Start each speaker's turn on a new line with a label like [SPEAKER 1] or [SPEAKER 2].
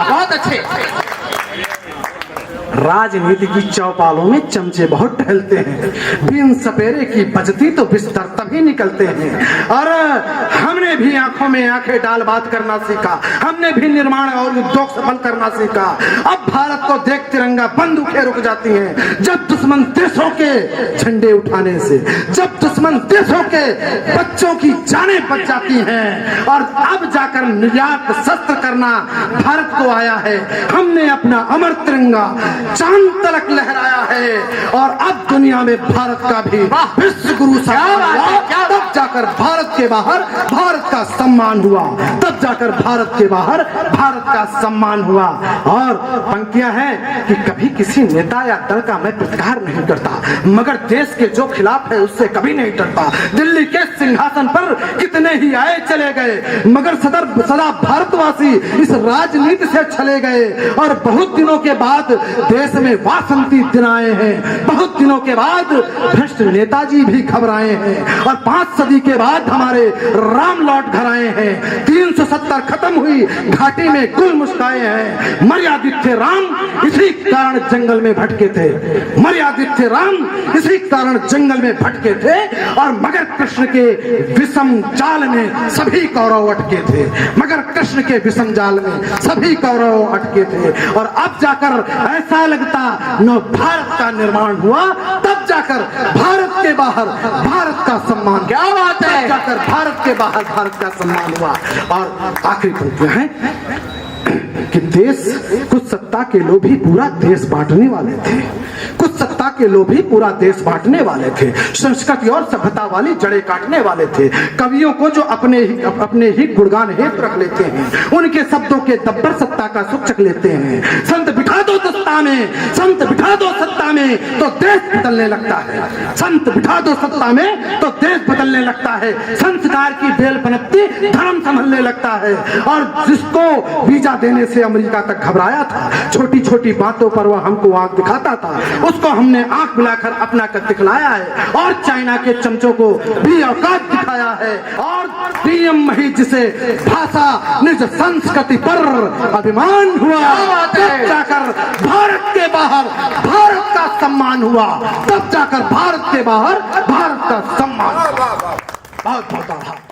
[SPEAKER 1] बहुत अच्छे।
[SPEAKER 2] राजनीति की चौपालों में चमचे बहुत टहलते हैं, बिन सपेरे की बजती तो बिस्तर तभी निकलते हैं, और हमने भी आंखों में आंखें डाल बात करना सीखा, हमने भी निर्माण और उद्योग सफल करना सीखा। अब भारत को देख तिरंगा बंदूकें रुक जाती हैं, जब दुश्मन देशों के झंडे उठाने से, जब दुश्मन देशों के बच्चों की जानें बच जाती हैं, और अब जाकर निर्यात शस्त्र करना भारत को आया है। हमने अपना अमर तिरंगा चांद तलक लहराया है, और अब दुनिया में भारत का भी विश्व गुरु तब जाकर भारत के बाहर भारत का सम्मान हुआ, तब जाकर भारत के बाहर भारत का सम्मान हुआ। और पंक्तियां हैं कि कभी किसी नेता या दल का मैं प्रतिकार नहीं करता, मगर देश के जो खिलाफ है उससे कभी नहीं डरता। दिल्ली के सिंहासन पर कितने ही आए चले गए, मगर सदा भारतवासी इस राजनीति से चले गए, और बहुत दिनों के बाद देश में वासंती दिन आए हैं, बहुत दिनों के बाद भ्रष्ट नेताजी भी घबराए हैं, और 5 सदी के बाद हमारे राम लौट घर आए हैं। 370 खत्म हुई घाटी में गुल मुस्काए हैं। मर्यादित थे राम, इसी कारण जंगल में भटके थे, मर्यादित थे राम, इसी कारण जंगल में भटके थे, और मगर कृष्ण के विषम जाल में सभी कौरव अटके थे, मगर कृष्ण के विषम जाल में सभी कौरव अटके थे। और अब जाकर ऐसा लगता नव भारत का निर्माण हुआ, तब जाकर भारत के बाहर भारत का सम्मान, क्या बात है, तब जाकर भारत के बाहर भारत का सम्मान हुआ। और आखिरी पंक्तियां हैं कि देश, कुछ सत्ता के लोभी पूरा देश बांटने वाले थे, कुछ सत्ता के लोभी पूरा देश बांटने वाले थे, संस्कृति और सभ्यता वाली जड़ें काटने वाले थे, कवियों को जो अपने ही गुणगान हेतु रख लेते हैं, उनके शब्दों के दब्बर सत्ता का सुख चख लेते हैं। संत बिठा दो सत्ता में, संत बिठा दो सत्ता में, तो देश बदलने लगता है, संत बिठा दो सत्ता में तो देश बदलने लगता है, संस्कार की बेल पनपती धर्म संभलने लगता है। और जिसको वीजा देने से अमेरिका तक घबराया था, छोटी छोटी बातों पर वह हमको आंख दिखाता था, उसको हमने आंख मिलाकर अपना कर दिखलाया है, और चाइना के चमचों को भी औकात दिखाया है। और पीएम महिज से भाषा निज संस्कृति पर अभिमान हुआ, तब जाकर भारत के बाहर भारत का सम्मान हुआ, तब जाकर भारत के बाहर भारत का सम्मान। बहुत बहुत आभार।